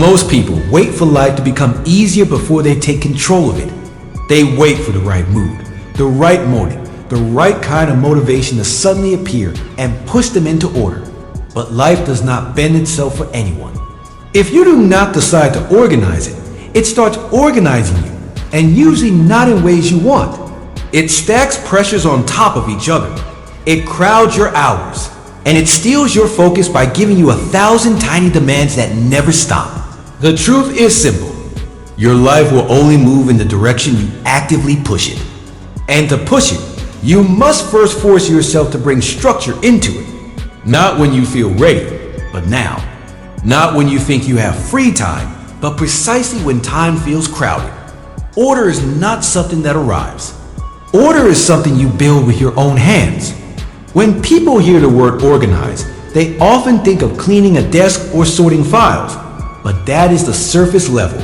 Most people wait for life to become easier before they take control of it. They wait for the right mood, the right morning, the right kind of motivation to suddenly appear and push them into order. But life does not bend itself for anyone. If you do not decide to organize it, it starts organizing you, and usually not in ways you want. It stacks pressures on top of each other. It crowds your hours, and it steals your focus by giving you 1,000 tiny demands that never stop. The truth is simple. Your life will only move in the direction you actively push it. And to push it, you must first force yourself to bring structure into it. Not when you feel ready, but now. Not when you think you have free time, but precisely when time feels crowded. Order is not something that arrives. Order is something you build with your own hands. When people hear the word organize, they often think of cleaning a desk or sorting files, but that is the surface level.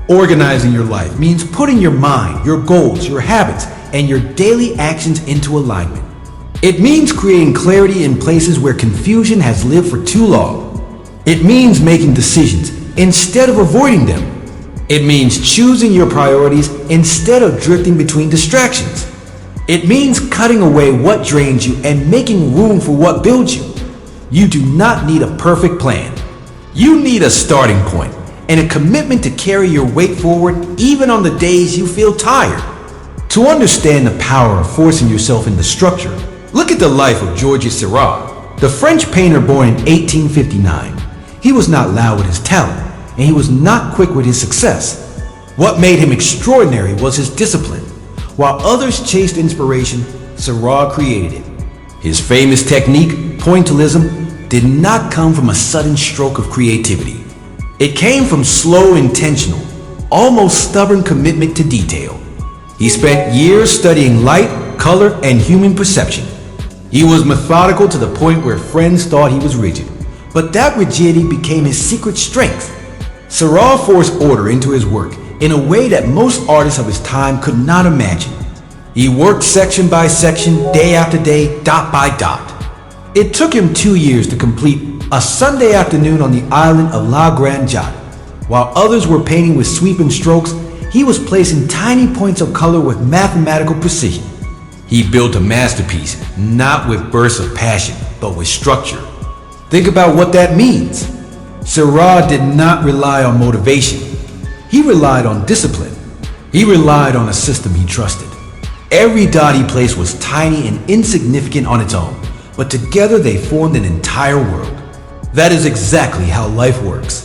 Organizing your life means putting your mind, your goals, your habits, and your daily actions into alignment. It means creating clarity in places where confusion has lived for too long. It means making decisions instead of avoiding them. It means choosing your priorities instead of drifting between distractions. It means cutting away what drains you and making room for what builds you. You do not need a perfect plan. You need a starting point and a commitment to carry your weight forward even on the days you feel tired. To understand the power of forcing yourself into structure, look at the life of Georges Seurat, the French painter born in 1859. He was not loud with his talent, and he was not quick with his success. What made him extraordinary was his discipline. While others chased inspiration, Seurat created it. His famous technique, pointillism, did not come from a sudden stroke of creativity. It came from slow, intentional, almost stubborn commitment to detail. He spent years studying light, color, and human perception. He was methodical to the point where friends thought he was rigid, but that rigidity became his secret strength. Seurat forced order into his work in a way that most artists of his time could not imagine. He worked section by section, day after day, dot by dot. It took him 2 years to complete A Sunday Afternoon on the Island of La Grande Jatte. While others were painting with sweeping strokes, he was placing tiny points of color with mathematical precision. He built a masterpiece, not with bursts of passion, but with structure. Think about what that means. Seurat did not rely on motivation. He relied on discipline. He relied on a system he trusted. Every dot he placed was tiny and insignificant on its own, but together they formed an entire world. That is exactly how life works.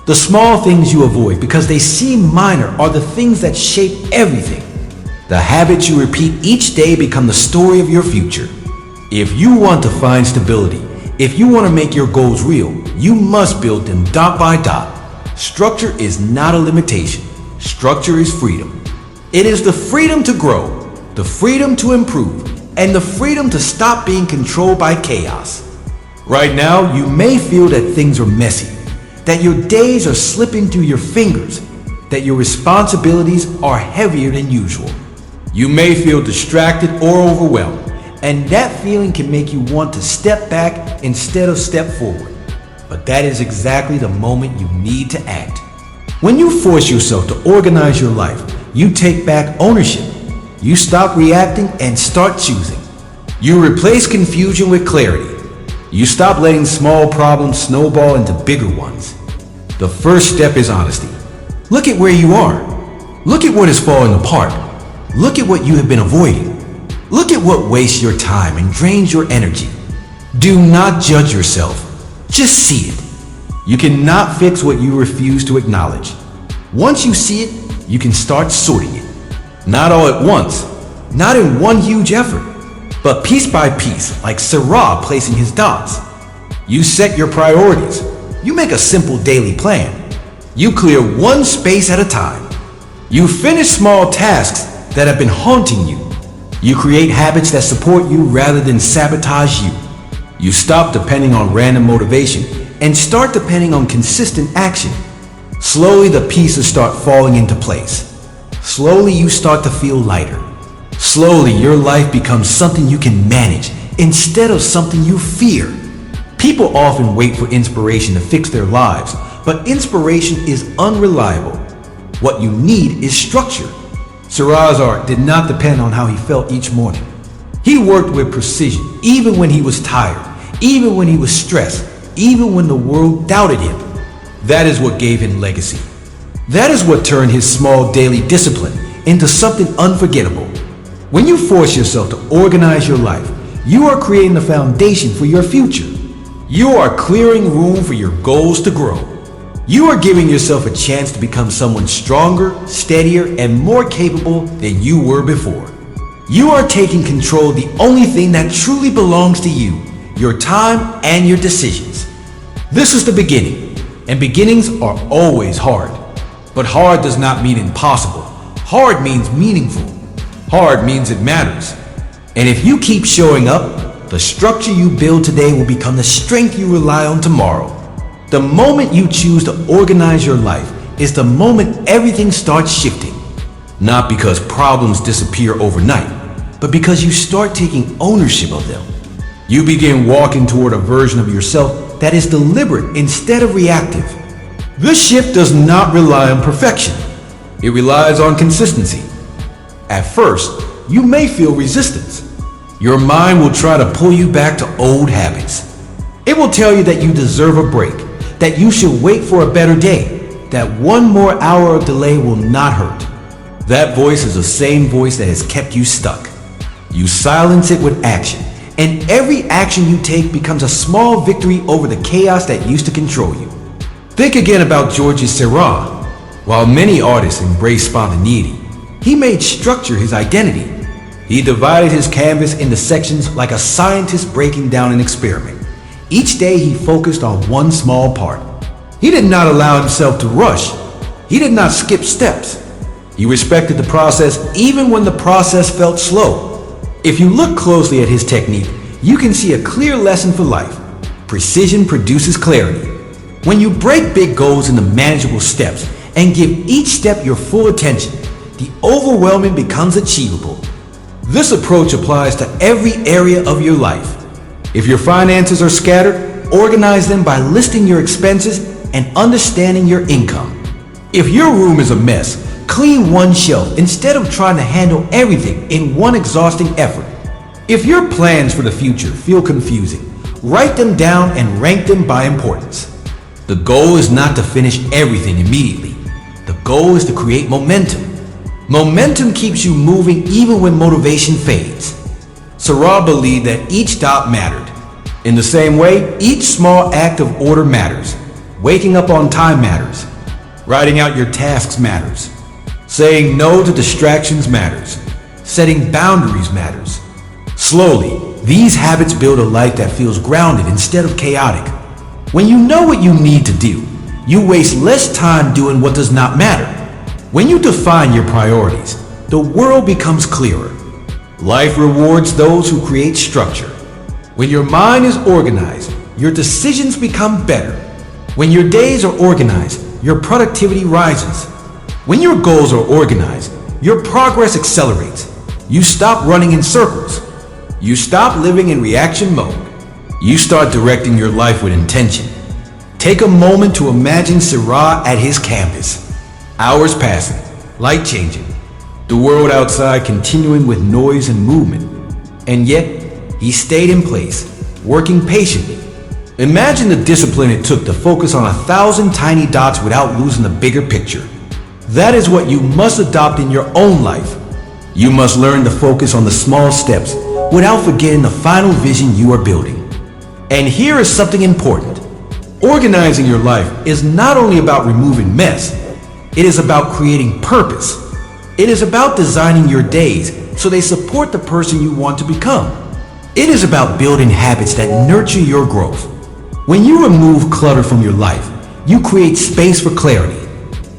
The small things you avoid because they seem minor are the things that shape everything. The habits you repeat each day become the story of your future. If you want to find stability, if you want to make your goals real, you must build them dot by dot. Structure is not a limitation. Structure is freedom. It is the freedom to grow, the freedom to improve, and the freedom to stop being controlled by chaos. Right now, you may feel that things are messy, that your days are slipping through your fingers, that your responsibilities are heavier than usual. You may feel distracted or overwhelmed, and that feeling can make you want to step back instead of step forward. But that is exactly the moment you need to act. When you force yourself to organize your life, you take back ownership. You stop reacting and start choosing. You replace confusion with clarity. You stop letting small problems snowball into bigger ones. The first step is honesty. Look at where you are. Look at what is falling apart. Look at what you have been avoiding. Look at what wastes your time and drains your energy. Do not judge yourself. Just see it. You cannot fix what you refuse to acknowledge. Once you see it, you can start sorting it. Not all at once, not in one huge effort, but piece by piece, like Seurat placing his dots. You set your priorities. You make a simple daily plan. You clear one space at a time. You finish small tasks that have been haunting you. You create habits that support you rather than sabotage you. You stop depending on random motivation and start depending on consistent action. Slowly the pieces start falling into place. Slowly you start to feel lighter. Slowly your life becomes something you can manage instead of something you fear. People often wait for inspiration to fix their lives, but inspiration is unreliable. What you need is structure. Seurat's art did not depend on how he felt each morning. He worked with precision, even when he was tired, even when he was stressed, even when the world doubted him. That is what gave him legacy. That is what turned his small daily discipline into something unforgettable. When you force yourself to organize your life, you are creating the foundation for your future. You are clearing room for your goals to grow. You are giving yourself a chance to become someone stronger, steadier, and more capable than you were before. You are taking control of the only thing that truly belongs to you, your time and your decisions. This is the beginning, and beginnings are always hard. But hard does not mean impossible. Hard means meaningful. Hard means it matters. And if you keep showing up, the structure you build today will become the strength you rely on tomorrow. The moment you choose to organize your life is the moment everything starts shifting. Not because problems disappear overnight, but because you start taking ownership of them. You begin walking toward a version of yourself that is deliberate instead of reactive. This shift does not rely on perfection. It relies on consistency. At first, you may feel resistance. Your mind will try to pull you back to old habits. It will tell you that you deserve a break, that you should wait for a better day, that one more hour of delay will not hurt. That voice is the same voice that has kept you stuck. You silence it with action, and every action you take becomes a small victory over the chaos that used to control you. Think again about Georges Seurat. While many artists embrace spontaneity, he made structure his identity. He divided his canvas into sections like a scientist breaking down an experiment. Each day he focused on one small part. He did not allow himself to rush. He did not skip steps. He respected the process even when the process felt slow. If you look closely at his technique, you can see a clear lesson for life. Precision produces clarity. When you break big goals into manageable steps and give each step your full attention, the overwhelming becomes achievable. This approach applies to every area of your life. If your finances are scattered, organize them by listing your expenses and understanding your income. If your room is a mess, clean one shelf instead of trying to handle everything in one exhausting effort. If your plans for the future feel confusing, write them down and rank them by importance. The goal is not to finish everything immediately. The goal is to create momentum. Momentum keeps you moving even when motivation fades. Seurat believed that each dot mattered. In the same way, each small act of order matters. Waking up on time matters. Writing out your tasks matters. Saying no to distractions matters. Setting boundaries matters. Slowly, these habits build a life that feels grounded instead of chaotic. When you know what you need to do, you waste less time doing what does not matter. When you define your priorities, the world becomes clearer. Life rewards those who create structure. When your mind is organized, your decisions become better. When your days are organized, your productivity rises. When your goals are organized, your progress accelerates. You stop running in circles. You stop living in reaction mode. You start directing your life with intention. Take a moment to imagine Seurat at his canvas. Hours passing, light changing, the world outside continuing with noise and movement. And yet, he stayed in place, working patiently. Imagine the discipline it took to focus on 1,000 tiny dots without losing the bigger picture. That is what you must adopt in your own life. You must learn to focus on the small steps without forgetting the final vision you are building. And here is something important. Organizing your life is not only about removing mess, it is about creating purpose. It is about designing your days so they support the person you want to become. It is about building habits that nurture your growth. When you remove clutter from your life, you create space for clarity.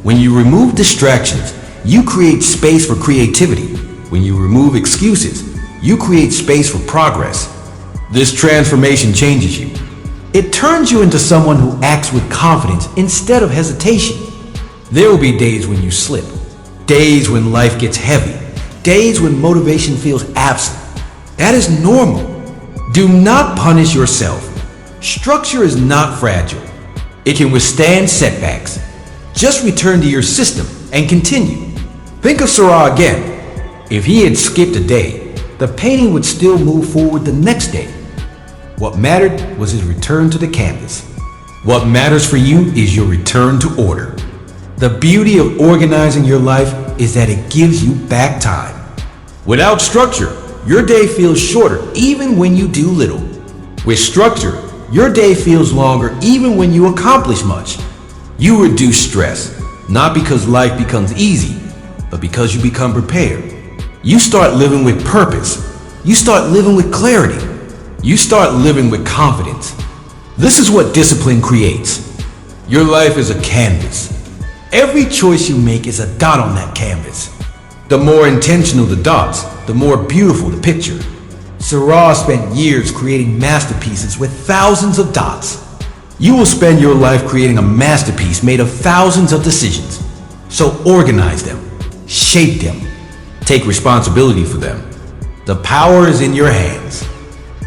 When you remove distractions, you create space for creativity. When you remove excuses, you create space for progress. This transformation changes you. It turns you into someone who acts with confidence instead of hesitation. There will be days when you slip, days when life gets heavy, days when motivation feels absent. That is normal. Do not punish yourself. Structure is not fragile. It can withstand setbacks. Just return to your system and continue. Think of Seurat again. If he had skipped a day, the painting would still move forward the next day. What mattered was his return to the canvas. What matters for you is your return to order. The beauty of organizing your life is that it gives you back time. Without structure, your day feels shorter even when you do little. With structure, your day feels longer even when you accomplish much. You reduce stress, not because life becomes easy, but because you become prepared. You start living with purpose. You start living with clarity. You start living with confidence. This is what discipline creates. Your life is a canvas. Every choice you make is a dot on that canvas. The more intentional the dots, the more beautiful the picture. Seurat spent years creating masterpieces with thousands of dots. You will spend your life creating a masterpiece made of thousands of decisions. So organize them, shape them, take responsibility for them. The power is in your hands.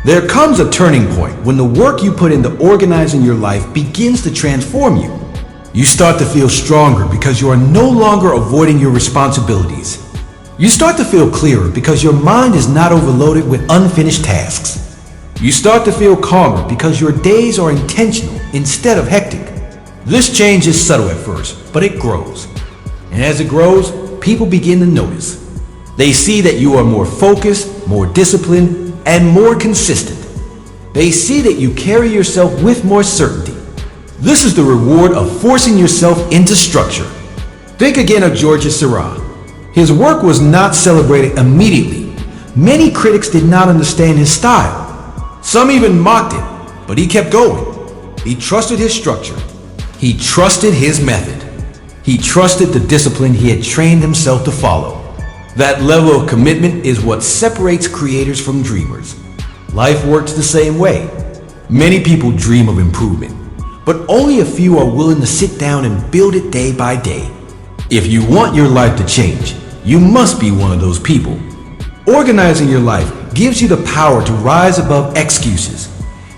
There comes a turning point when the work you put into organizing your life begins to transform you. You start to feel stronger because you are no longer avoiding your responsibilities. You start to feel clearer because your mind is not overloaded with unfinished tasks. You start to feel calmer because your days are intentional instead of hectic. This change is subtle at first, but it grows. And as it grows, people begin to notice. They see that you are more focused, more disciplined, and more consistent. They see that you carry yourself with more certainty. This is the reward of forcing yourself into structure. Think again of Georges Seurat. His work was not celebrated immediately. Many critics did not understand his style. Some even mocked it, but he kept going. He trusted his structure. He trusted his method. He trusted the discipline he had trained himself to follow. That level of commitment is what separates creators from dreamers. Life works the same way. Many people dream of improvement, but only a few are willing to sit down and build it day by day. If you want your life to change, you must be one of those people. Organizing your life gives you the power to rise above excuses.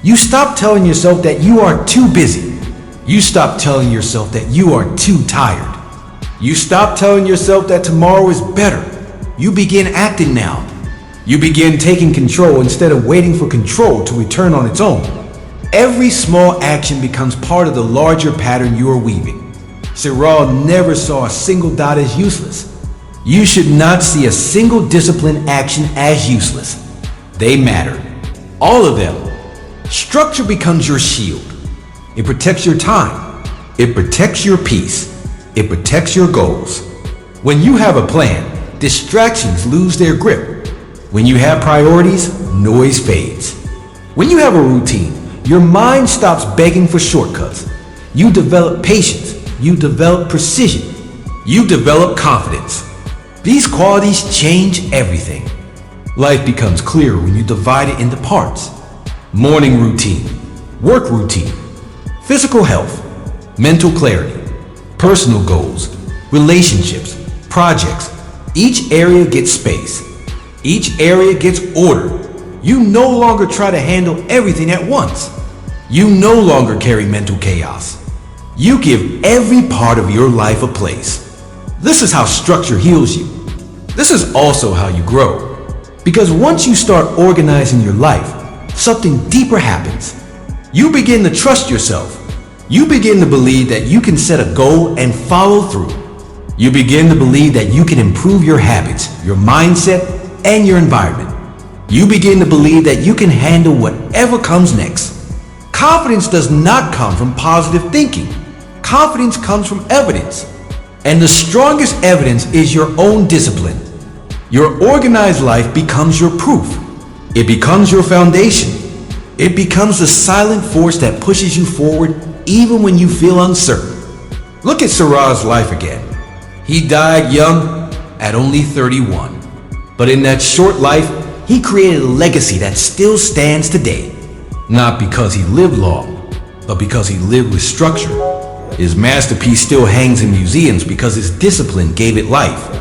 You stop telling yourself that you are too busy. You stop telling yourself that you are too tired. You stop telling yourself that tomorrow is better. You begin acting now. You begin taking control instead of waiting for control to return on its own. Every small action becomes part of the larger pattern you are weaving. Seurat never saw a single dot as useless. You should not see a single disciplined action as useless. They matter. All of them. Structure becomes your shield. It protects your time. It protects your peace. It protects your goals. When you have a plan, distractions lose their grip. When you have priorities, noise fades. When you have a routine, your mind stops begging for shortcuts. You develop patience. You develop precision. You develop confidence. These qualities change everything. Life becomes clearer when you divide it into parts. Morning routine, work routine, physical health, mental clarity, personal goals, relationships, projects. Each area gets space. Each area gets order. You no longer try to handle everything at once. You no longer carry mental chaos. You give every part of your life a place. This is how structure heals you. This is also how you grow. Because once you start organizing your life, something deeper happens. You begin to trust yourself. You begin to believe that you can set a goal and follow through. You begin to believe that you can improve your habits, your mindset, and your environment. You begin to believe that you can handle whatever comes next. Confidence does not come from positive thinking. Confidence comes from evidence. And the strongest evidence is your own discipline. Your organized life becomes your proof. It becomes your foundation. It becomes the silent force that pushes you forward even when you feel uncertain. Look at Seurat's life again. He died young at only 31. But in that short life, he created a legacy that still stands today. Not because he lived long, but because he lived with structure. His masterpiece still hangs in museums because his discipline gave it life.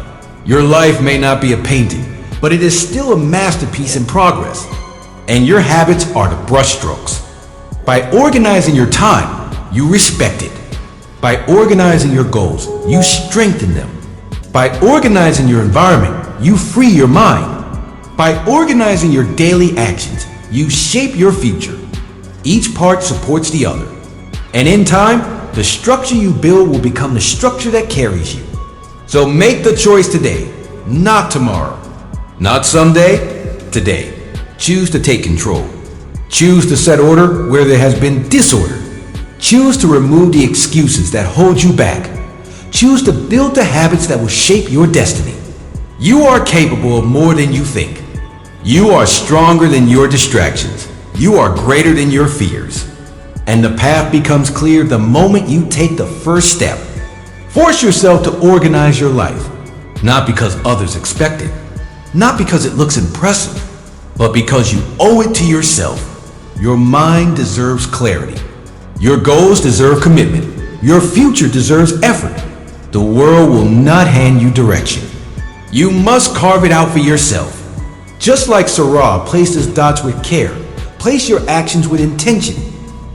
Your life may not be a painting, but it is still a masterpiece in progress. And your habits are the brushstrokes. By organizing your time, you respect it. By organizing your goals, you strengthen them. By organizing your environment, you free your mind. By organizing your daily actions, you shape your future. Each part supports the other. And in time, the structure you build will become the structure that carries you. So make the choice today, not tomorrow. Not someday, today. Choose to take control. Choose to set order where there has been disorder. Choose to remove the excuses that hold you back. Choose to build the habits that will shape your destiny. You are capable of more than you think. You are stronger than your distractions. You are greater than your fears. And the path becomes clear the moment you take the first step. Force yourself to organize your life, not because others expect it, not because it looks impressive, but because you owe it to yourself. Your mind deserves clarity. Your goals deserve commitment. Your future deserves effort. The world will not hand you direction. You must carve it out for yourself. Just like Seurat placed his dots with care, place your actions with intention.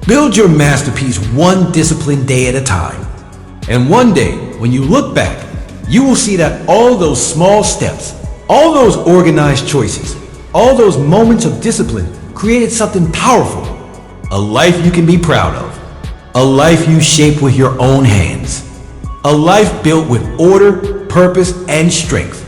Build your masterpiece one disciplined day at a time. And one day, when you look back, you will see that all those small steps, all those organized choices, all those moments of discipline created something powerful. A life you can be proud of. A life you shape with your own hands. A life built with order, purpose, and strength.